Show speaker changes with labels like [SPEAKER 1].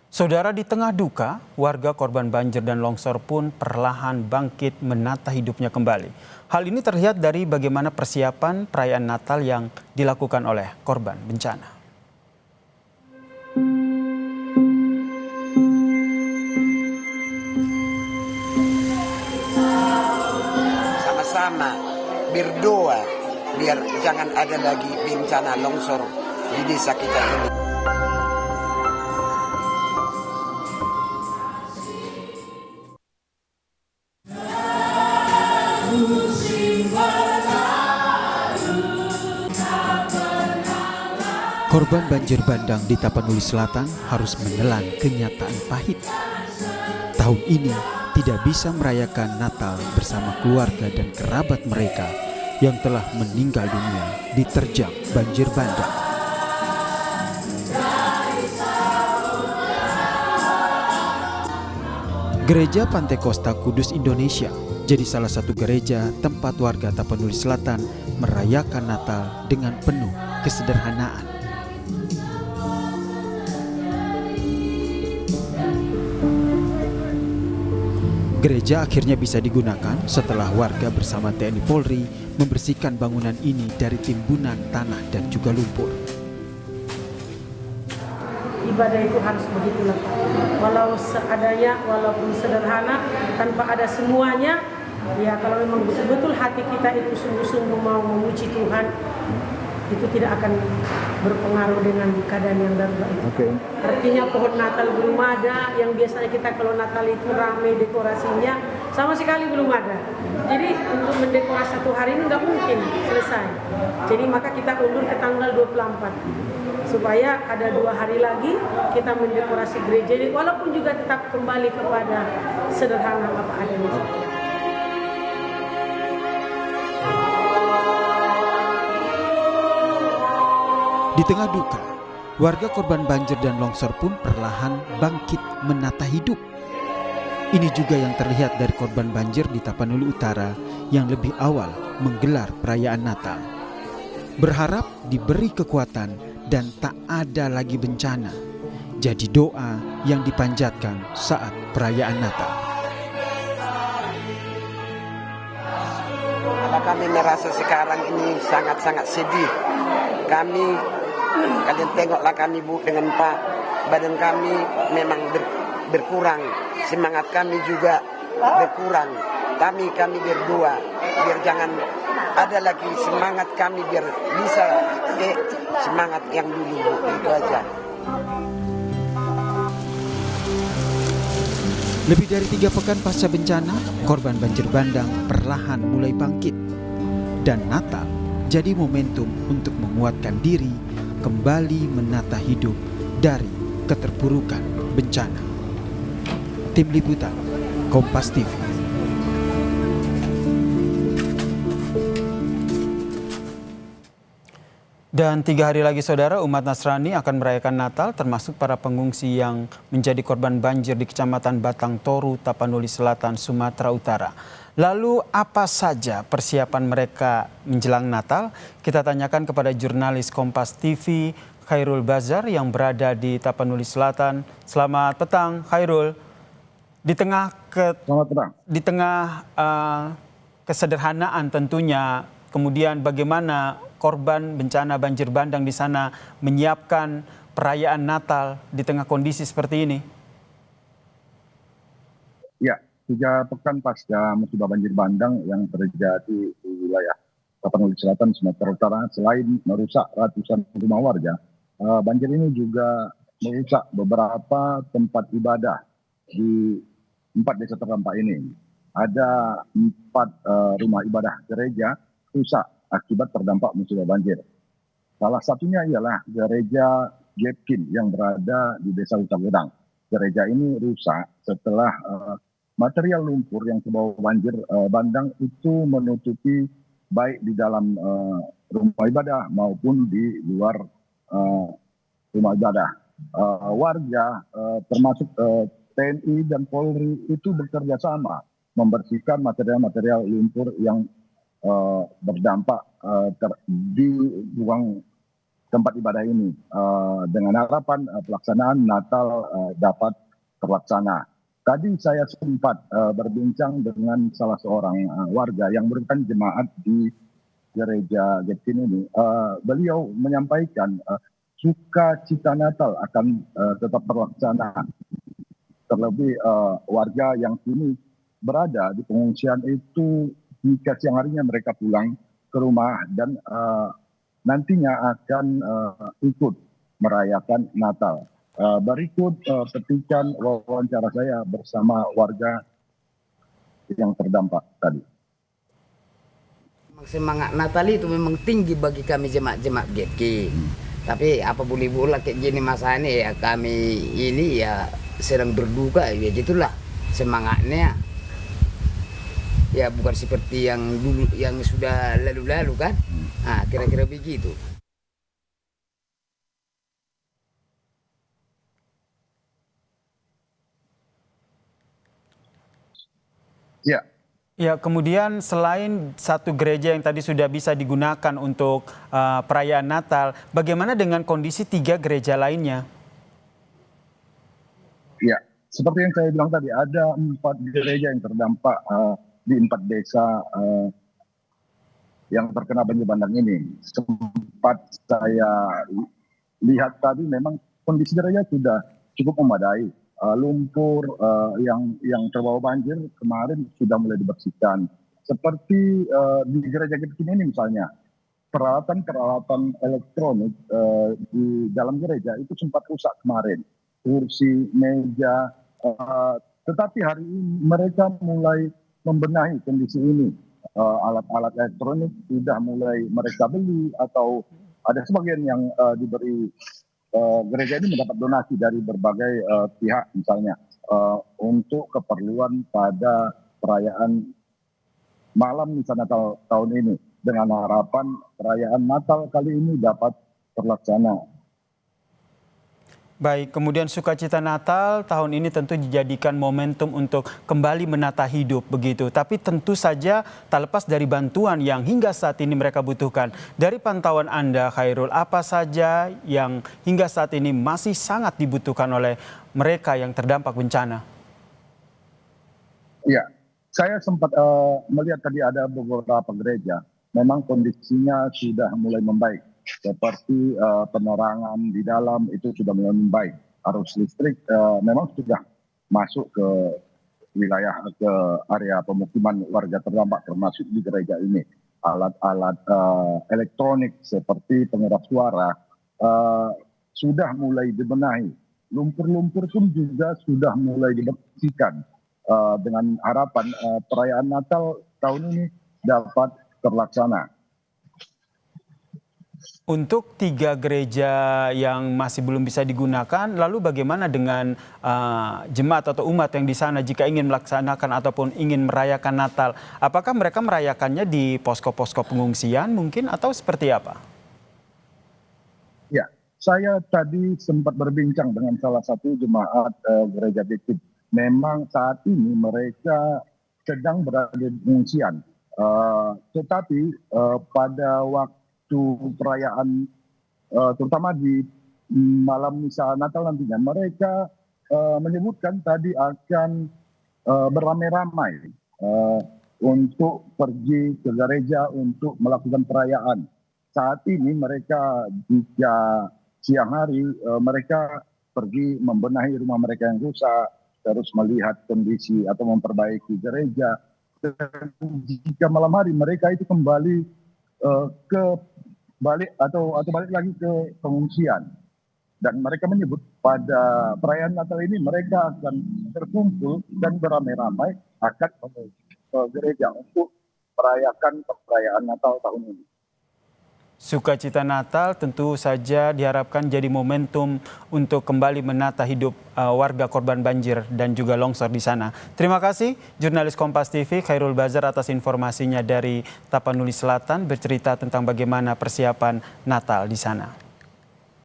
[SPEAKER 1] Saudara, di tengah duka, warga korban banjir dan longsor pun perlahan bangkit menata hidupnya kembali. Hal ini terlihat dari bagaimana persiapan perayaan Natal yang dilakukan oleh korban bencana.
[SPEAKER 2] Sama-sama berdoa biar jangan ada lagi bencana longsor di desa kita ini.
[SPEAKER 1] Korban banjir bandang di Tapanuli Selatan harus menelan kenyataan pahit. Tahun ini tidak bisa merayakan Natal bersama keluarga dan kerabat mereka yang telah meninggal dunia diterjang banjir bandang. Gereja Pantai Kosta Kudus Indonesia jadi salah satu gereja tempat warga Tapanuli Selatan merayakan Natal dengan penuh kesederhanaan. Gereja akhirnya bisa digunakan setelah warga bersama TNI Polri membersihkan bangunan ini dari timbunan tanah dan juga lumpur.
[SPEAKER 3] Ibadah itu harus begitulah, walau seadanya, walaupun sederhana, tanpa ada semuanya. Ya kalau memang betul-betul hati kita itu sungguh-sungguh mau memuji Tuhan, itu tidak akan berpengaruh dengan keadaan yang darurat itu.
[SPEAKER 4] Okay.
[SPEAKER 3] Artinya pohon Natal belum ada, yang biasanya kita kalau Natal itu ramai dekorasinya, sama sekali belum ada. Jadi untuk mendekorasi satu hari ini nggak mungkin selesai. Jadi maka kita undur ke tanggal 24. Supaya ada 2 hari lagi kita mendekorasi gereja ini, walaupun juga tetap kembali kepada sederhana apa adanya.
[SPEAKER 1] Di tengah duka, warga korban banjir dan longsor pun perlahan bangkit menata hidup. Ini juga yang terlihat dari korban banjir di Tapanuli Utara yang lebih awal menggelar perayaan Natal. Berharap diberi kekuatan dan tak ada lagi bencana. Jadi doa yang dipanjatkan saat perayaan Natal.
[SPEAKER 2] Kami merasa sekarang ini sangat-sangat sedih. Kalian tengoklah kami Bu dengan Pak, badan kami memang berkurang, semangat kami juga berkurang. Kami berdoa biar jangan ada lagi semangat kami, biar bisa semangat yang dulu Bu, itu aja.
[SPEAKER 1] Lebih dari 3 pekan pasca bencana, korban banjir bandang perlahan mulai bangkit. Dan Natal jadi momentum untuk menguatkan diri kembali menata hidup dari keterpurukan bencana. Tim Liputan, Kompas TV. Dan 3 hari lagi saudara, umat Nasrani akan merayakan Natal, termasuk para pengungsi yang menjadi korban banjir di Kecamatan Batang Toru, Tapanuli Selatan, Sumatera Utara. Lalu apa saja persiapan mereka menjelang Natal? Kita tanyakan kepada jurnalis Kompas TV Khairul Bazar yang berada di Tapanuli Selatan. Selamat petang Khairul. Di tengah kesederhanaan tentunya, kemudian bagaimana korban bencana banjir bandang di sana menyiapkan perayaan Natal di tengah kondisi seperti ini?
[SPEAKER 4] Ya, 3 pekan pasca musibah banjir bandang yang terjadi di wilayah Tapanuli Selatan, Sumatera Utara, selain merusak ratusan rumah warga, banjir ini juga merusak beberapa tempat ibadah di 4 desa terdampak ini. Ada 4 rumah ibadah gereja rusak akibat terdampak musibah banjir. Salah satunya ialah gereja Jetkin yang berada di desa Utagedang. Gereja ini rusak setelah material lumpur yang terbawa banjir bandang itu menutupi baik di dalam rumah ibadah maupun di luar rumah ibadah. Warga termasuk TNI dan Polri itu bekerja sama membersihkan material-material lumpur yang berdampak di ruang tempat ibadah ini dengan harapan pelaksanaan Natal dapat terlaksana. Tadi saya sempat berbincang dengan salah seorang warga yang merupakan jemaat di gereja Getkin ini. Beliau menyampaikan sukacita Natal akan tetap terlaksana. Terlebih warga yang kini berada di pengungsian itu jika siang harinya mereka pulang ke rumah dan nantinya akan ikut merayakan Natal. Berikut petikan wawancara saya bersama warga yang terdampak tadi.
[SPEAKER 5] Semangat Natal itu memang tinggi bagi kami jemaat-jemaat GetKi. Tapi apa boleh buat kayak gini masa ini ya, kami ini ya sedang berduka, ya gitulah semangatnya. Ya bukan seperti yang dulu, yang sudah lalu-lalu kan. Nah, kira-kira begitu.
[SPEAKER 4] Ya.
[SPEAKER 1] Ya, kemudian selain satu gereja yang tadi sudah bisa digunakan untuk perayaan Natal, bagaimana dengan kondisi 3 gereja lainnya?
[SPEAKER 4] Ya, seperti yang saya bilang tadi, ada 4 gereja yang terdampak di 4 desa yang terkena banjir bandang ini. Sempat saya lihat tadi memang kondisi gereja sudah cukup memadai. Lumpur yang terbawa banjir kemarin sudah mulai dibersihkan. Seperti di gereja Getkin ini misalnya, peralatan-peralatan elektronik di dalam gereja itu sempat rusak kemarin. Kursi, meja, tetapi hari ini mereka mulai membenahi kondisi ini. Alat-alat elektronik sudah mulai mereka beli atau ada sebagian yang diberi. Gereja ini mendapat donasi dari berbagai pihak misalnya untuk keperluan pada perayaan malam misa Natal tahun ini, dengan harapan perayaan Natal kali ini dapat terlaksana.
[SPEAKER 1] Baik, kemudian sukacita Natal tahun ini tentu dijadikan momentum untuk kembali menata hidup begitu. Tapi tentu saja tak lepas dari bantuan yang hingga saat ini mereka butuhkan. Dari pantauan Anda, Khairul, apa saja yang hingga saat ini masih sangat dibutuhkan oleh mereka yang terdampak bencana?
[SPEAKER 4] Ya, saya sempat melihat tadi ada beberapa gereja. Memang kondisinya sudah mulai membaik. Seperti penerangan di dalam itu sudah mulai membaik. Arus listrik memang sudah masuk ke wilayah, ke area pemukiman warga terdampak, termasuk di gereja ini. Alat-alat elektronik seperti pengeras suara sudah mulai dibenahi. Lumpur-lumpur pun juga sudah mulai dibersihkan dengan harapan perayaan Natal tahun ini dapat terlaksana.
[SPEAKER 1] Untuk 3 gereja yang masih belum bisa digunakan, lalu bagaimana dengan jemaat atau umat yang di sana jika ingin melaksanakan ataupun ingin merayakan Natal? Apakah mereka merayakannya di posko-posko pengungsian mungkin atau seperti apa?
[SPEAKER 4] Ya, saya tadi sempat berbincang dengan salah satu jemaat gereja Getkin. Memang saat ini mereka sedang berada di pengungsian. Tetapi pada waktu perayaan terutama di malam misa Natal nantinya, mereka menyebutkan tadi akan beramai-ramai untuk pergi ke gereja untuk melakukan perayaan. Saat ini mereka jika siang hari mereka pergi membenahi rumah mereka yang rusak, terus melihat kondisi atau memperbaiki gereja. Dan jika malam hari mereka itu kembali balik lagi ke pengungsian, dan mereka menyebut pada perayaan Natal ini mereka akan terkumpul dan beramai-ramai akan menuju ke gereja untuk merayakan perayaan Natal tahun ini.
[SPEAKER 1] Sukacita Natal tentu saja diharapkan jadi momentum untuk kembali menata hidup warga korban banjir dan juga longsor di sana. Terima kasih jurnalis Kompas TV Khairul Bazar atas informasinya dari Tapanuli Selatan bercerita tentang bagaimana persiapan Natal di sana.